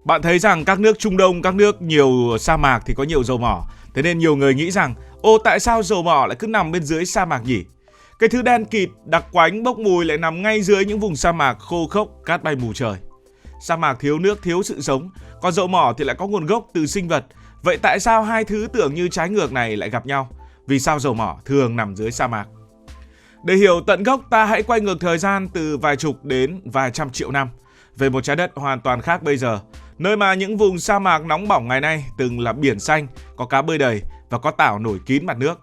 Bạn thấy rằng các nước Trung Đông, các nước nhiều sa mạc thì có nhiều dầu mỏ. Thế nên nhiều người nghĩ rằng, tại sao dầu mỏ lại cứ nằm bên dưới sa mạc nhỉ? Cái thứ đen kịt, đặc quánh, bốc mùi lại nằm ngay dưới những vùng sa mạc khô khốc, cát bay mù trời. Sa mạc thiếu nước, thiếu sự sống, còn dầu mỏ thì lại có nguồn gốc từ sinh vật. Vậy tại sao hai thứ tưởng như trái ngược này lại gặp nhau? Vì sao dầu mỏ thường nằm dưới sa mạc? Để hiểu tận gốc, ta hãy quay ngược thời gian từ vài chục đến vài trăm triệu năm về một trái đất hoàn toàn khác bây giờ, nơi mà những vùng sa mạc nóng bỏng ngày nay từng là biển xanh, có cá bơi đầy và có tảo nổi kín mặt nước.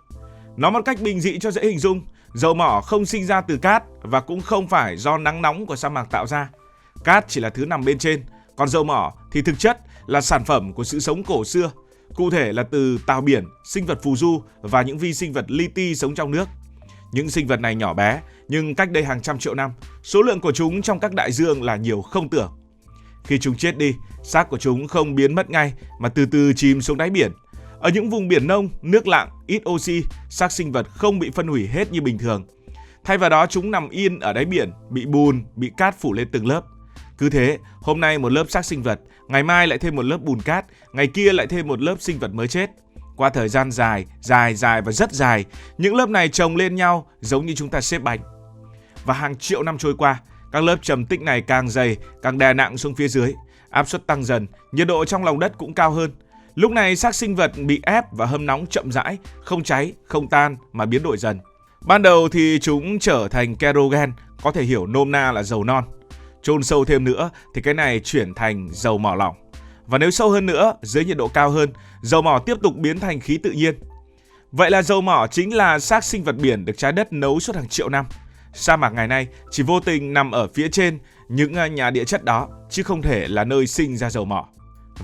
Nói một cách bình dị cho dễ hình dung, dầu mỏ không sinh ra từ cát và cũng không phải do nắng nóng của sa mạc tạo ra. Cát chỉ là thứ nằm bên trên, còn dầu mỏ thì thực chất là sản phẩm của sự sống cổ xưa, cụ thể là từ tảo biển, sinh vật phù du và những vi sinh vật li ti sống trong nước. Những sinh vật này nhỏ bé, nhưng cách đây hàng trăm triệu năm, số lượng của chúng trong các đại dương là nhiều không tưởng. Khi chúng chết đi, xác của chúng không biến mất ngay mà từ từ chìm xuống đáy biển. Ở những vùng biển nông, nước lặng, ít oxy, xác sinh vật không bị phân hủy hết như bình thường. Thay vào đó chúng nằm yên ở đáy biển, bị bùn, bị cát phủ lên từng lớp. Cứ thế, hôm nay một lớp xác sinh vật, ngày mai lại thêm một lớp bùn cát, ngày kia lại thêm một lớp sinh vật mới chết. Qua thời gian dài và rất dài, những lớp này chồng lên nhau giống như chúng ta xếp bánh. Và hàng triệu năm trôi qua, các lớp trầm tích này càng dày, càng đè nặng xuống phía dưới. Áp suất tăng dần, nhiệt độ trong lòng đất cũng cao hơn. Lúc này xác sinh vật bị ép và hâm nóng chậm rãi, không cháy, không tan mà biến đổi dần. Ban đầu thì chúng trở thành kerogen, có thể hiểu nôm na là dầu non. Chôn sâu thêm nữa thì cái này chuyển thành dầu mỏ lỏng. Và nếu sâu hơn nữa, dưới nhiệt độ cao hơn, dầu mỏ tiếp tục biến thành khí tự nhiên. Vậy là dầu mỏ chính là xác sinh vật biển được trái đất nấu suốt hàng triệu năm. Sa mạc ngày nay chỉ vô tình nằm ở phía trên những nhà địa chất đó, chứ không thể là nơi sinh ra dầu mỏ.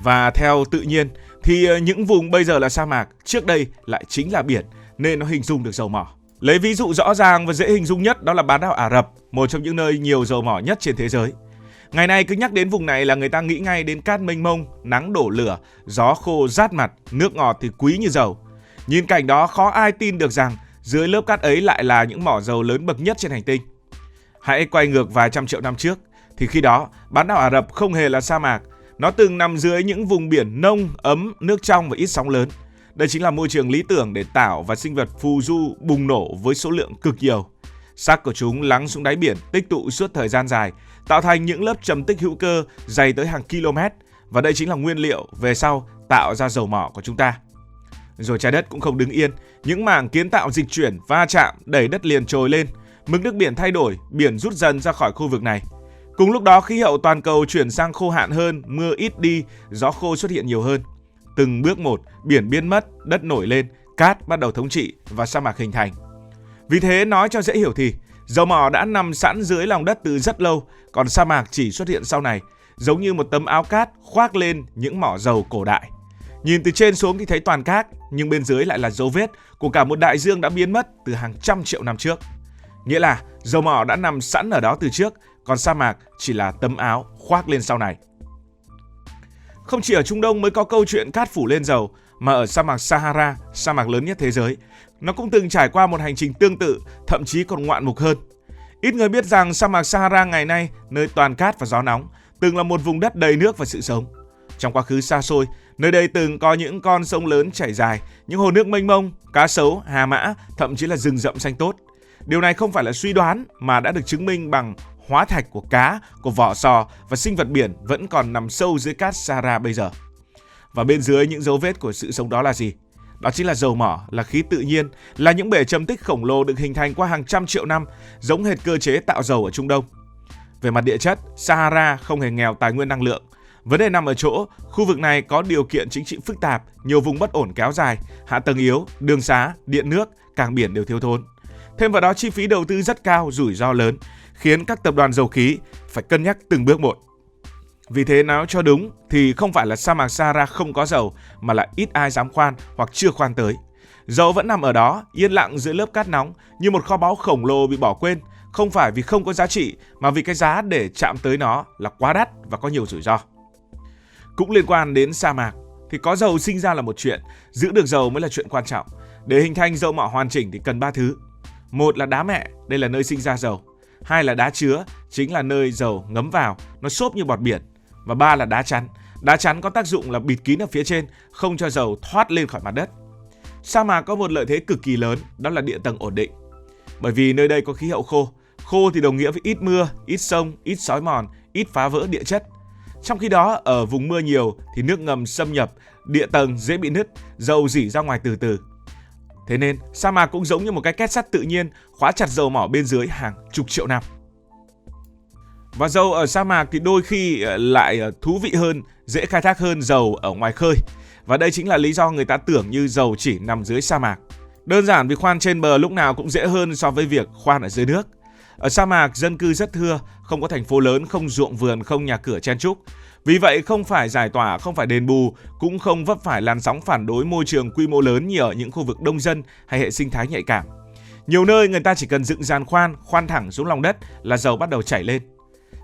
Và theo tự nhiên thì những vùng bây giờ là sa mạc, trước đây lại chính là biển, nên nó hình dung được dầu mỏ. Lấy ví dụ rõ ràng và dễ hình dung nhất đó là bán đảo Ả Rập, một trong những nơi nhiều dầu mỏ nhất trên thế giới. Ngày nay cứ nhắc đến vùng này là người ta nghĩ ngay đến cát mênh mông, nắng đổ lửa, gió khô rát mặt, nước ngọt thì quý như dầu. Nhìn cảnh đó khó ai tin được rằng dưới lớp cát ấy lại là những mỏ dầu lớn bậc nhất trên hành tinh. Hãy quay ngược vài trăm triệu năm trước, thì khi đó bán đảo Ả Rập không hề là sa mạc. Nó từng nằm dưới những vùng biển nông, ấm, nước trong và ít sóng lớn. Đây chính là môi trường lý tưởng để tảo và sinh vật phù du bùng nổ với số lượng cực nhiều. Xác của chúng lắng xuống đáy biển tích tụ suốt thời gian dài, tạo thành những lớp trầm tích hữu cơ dày tới hàng km, và đây chính là nguyên liệu về sau tạo ra dầu mỏ của chúng ta. Rồi trái đất cũng không đứng yên, những mảng kiến tạo dịch chuyển, va chạm, đẩy đất liền trồi lên, mực nước biển thay đổi, biển rút dần ra khỏi khu vực này. Cùng lúc đó khí hậu toàn cầu chuyển sang khô hạn hơn, mưa ít đi, gió khô xuất hiện nhiều hơn. Từng bước một, biển biến mất, đất nổi lên, cát bắt đầu thống trị và sa mạc hình thành. Vì thế nói cho dễ hiểu thì dầu mỏ đã nằm sẵn dưới lòng đất từ rất lâu, còn sa mạc chỉ xuất hiện sau này, giống như một tấm áo cát khoác lên những mỏ dầu cổ đại. Nhìn từ trên xuống thì thấy toàn cát, nhưng bên dưới lại là dấu vết của cả một đại dương đã biến mất từ hàng trăm triệu năm trước. Nghĩa là dầu mỏ đã nằm sẵn ở đó từ trước, còn sa mạc chỉ là tấm áo khoác lên sau này. Không chỉ ở Trung Đông mới có câu chuyện cát phủ lên dầu, mà ở sa mạc Sahara, sa mạc lớn nhất thế giới, nó cũng từng trải qua một hành trình tương tự, thậm chí còn ngoạn mục hơn. Ít người biết rằng sa mạc Sahara ngày nay, nơi toàn cát và gió nóng, từng là một vùng đất đầy nước và sự sống. Trong quá khứ xa xôi, nơi đây từng có những con sông lớn chảy dài, những hồ nước mênh mông, cá sấu, hà mã, thậm chí là rừng rậm xanh tốt. Điều này không phải là suy đoán mà đã được chứng minh bằng hóa thạch của cá, của vỏ sò và sinh vật biển vẫn còn nằm sâu dưới cát Sahara bây giờ. Và bên dưới những dấu vết của sự sống đó là gì? Đó chính là dầu mỏ, là khí tự nhiên, là những bể trầm tích khổng lồ được hình thành qua hàng trăm triệu năm, giống hệt cơ chế tạo dầu ở Trung Đông. Về mặt địa chất, Sahara không hề nghèo tài nguyên năng lượng. Vấn đề nằm ở chỗ, khu vực này có điều kiện chính trị phức tạp, nhiều vùng bất ổn kéo dài, hạ tầng yếu, đường xá, điện nước, cảng biển đều thiếu thốn. Thêm vào đó chi phí đầu tư rất cao, rủi ro lớn, khiến các tập đoàn dầu khí phải cân nhắc từng bước một. Vì thế nói cho đúng thì không phải là sa mạc Sahara không có dầu, mà là ít ai dám khoan hoặc chưa khoan tới. Dầu vẫn nằm ở đó, yên lặng dưới lớp cát nóng, như một kho báu khổng lồ bị bỏ quên, không phải vì không có giá trị, mà vì cái giá để chạm tới nó là quá đắt và có nhiều rủi ro. Cũng liên quan đến sa mạc, thì có dầu sinh ra là một chuyện, giữ được dầu mới là chuyện quan trọng. Để hình thành dầu mỏ hoàn chỉnh thì cần 3 thứ. Một là đá mẹ, đây là nơi sinh ra dầu. Hai là đá chứa, chính là nơi dầu ngấm vào, nó xốp như bọt biển. Và ba là đá chắn. Đá chắn có tác dụng là bịt kín ở phía trên, không cho dầu thoát lên khỏi mặt đất. Sa mạc có một lợi thế cực kỳ lớn, đó là địa tầng ổn định. Bởi vì nơi đây có khí hậu khô. Khô thì đồng nghĩa với ít mưa, ít sông, ít xói mòn, ít phá vỡ địa chất. Trong khi đó, ở vùng mưa nhiều thì nước ngầm xâm nhập, địa tầng dễ bị nứt, dầu rỉ ra ngoài từ từ. Thế nên, sa mạc cũng giống như một cái két sắt tự nhiên khóa chặt dầu mỏ bên dưới hàng chục triệu năm. Và dầu ở sa mạc thì đôi khi lại thú vị hơn, dễ khai thác hơn dầu ở ngoài khơi. Và đây chính là lý do người ta tưởng như dầu chỉ nằm dưới sa mạc. Đơn giản vì khoan trên bờ lúc nào cũng dễ hơn so với việc khoan ở dưới nước. Ở sa mạc, dân cư rất thưa, không có thành phố lớn, không ruộng vườn, không nhà cửa chen chúc. Vì vậy không phải giải tỏa, không phải đền bù, cũng không vấp phải làn sóng phản đối môi trường quy mô lớn như ở những khu vực đông dân hay hệ sinh thái nhạy cảm. Nhiều nơi người ta chỉ cần dựng giàn khoan thẳng xuống lòng đất là dầu bắt đầu chảy lên.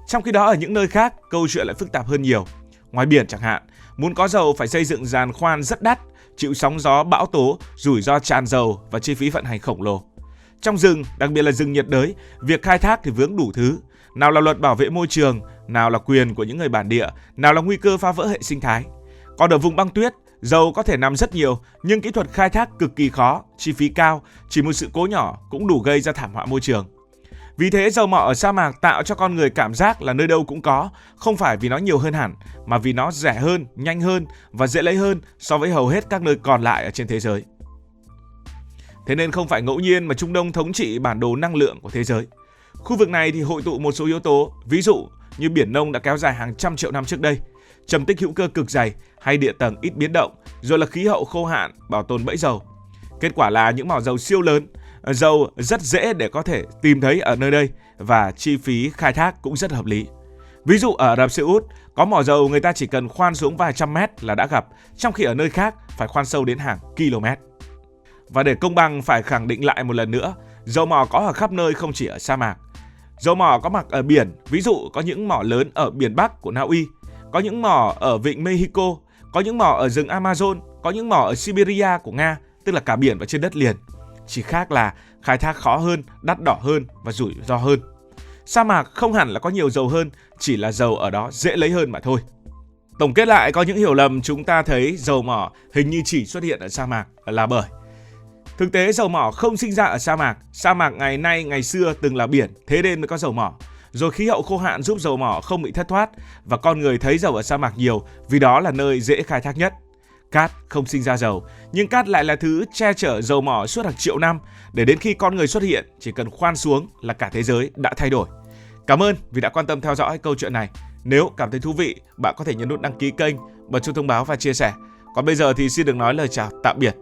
Trong khi đó ở những nơi khác, câu chuyện lại phức tạp hơn nhiều. Ngoài biển chẳng hạn, muốn có dầu phải xây dựng giàn khoan rất đắt, chịu sóng gió, bão tố, rủi ro tràn dầu và chi phí vận hành khổng lồ. Trong rừng, đặc biệt là rừng nhiệt đới, việc khai thác thì vướng đủ thứ. Nào là luật bảo vệ môi trường, nào là quyền của những người bản địa, nào là nguy cơ phá vỡ hệ sinh thái. Còn ở vùng băng tuyết, dầu có thể nằm rất nhiều, nhưng kỹ thuật khai thác cực kỳ khó, chi phí cao, chỉ một sự cố nhỏ cũng đủ gây ra thảm họa môi trường. Vì thế dầu mỏ ở sa mạc tạo cho con người cảm giác là nơi đâu cũng có, không phải vì nó nhiều hơn hẳn, mà vì nó rẻ hơn, nhanh hơn và dễ lấy hơn so với hầu hết các nơi còn lại ở trên thế giới. Thế nên không phải ngẫu nhiên mà Trung Đông thống trị bản đồ năng lượng của thế giới. Khu vực này thì hội tụ một số yếu tố, ví dụ như biển nông đã kéo dài hàng trăm triệu năm trước đây, trầm tích hữu cơ cực dày hay địa tầng ít biến động, rồi là khí hậu khô hạn, bảo tồn bẫy dầu. Kết quả là những mỏ dầu siêu lớn, dầu rất dễ để có thể tìm thấy ở nơi đây và chi phí khai thác cũng rất hợp lý. Ví dụ ở Ả Rập Xê Út, có mỏ dầu người ta chỉ cần khoan xuống vài trăm mét là đã gặp, trong khi ở nơi khác phải khoan sâu đến hàng km. Và để công bằng phải khẳng định lại một lần nữa, dầu mỏ có ở khắp nơi không chỉ ở sa mạc. Dầu mỏ có mặt ở biển, ví dụ có những mỏ lớn ở biển Bắc của Na Uy, có những mỏ ở vịnh Mexico, có những mỏ ở rừng Amazon, có những mỏ ở Siberia của Nga, tức là cả biển và trên đất liền. Chỉ khác là khai thác khó hơn, đắt đỏ hơn và rủi ro hơn. Sa mạc không hẳn là có nhiều dầu hơn, chỉ là dầu ở đó dễ lấy hơn mà thôi. Tổng kết lại, có những hiểu lầm chúng ta thấy dầu mỏ hình như chỉ xuất hiện ở sa mạc là bởi thực tế dầu mỏ không sinh ra ở sa mạc ngày nay ngày xưa từng là biển, thế nên mới có dầu mỏ. Rồi khí hậu khô hạn giúp dầu mỏ không bị thất thoát và con người thấy dầu ở sa mạc nhiều vì đó là nơi dễ khai thác nhất. Cát không sinh ra dầu, nhưng cát lại là thứ che chở dầu mỏ suốt hàng triệu năm, để đến khi con người xuất hiện chỉ cần khoan xuống là cả thế giới đã thay đổi. Cảm ơn vì đã quan tâm theo dõi câu chuyện này. Nếu cảm thấy thú vị, bạn có thể nhấn nút đăng ký kênh, bật chuông thông báo và chia sẻ. Còn bây giờ thì xin được nói lời chào tạm biệt.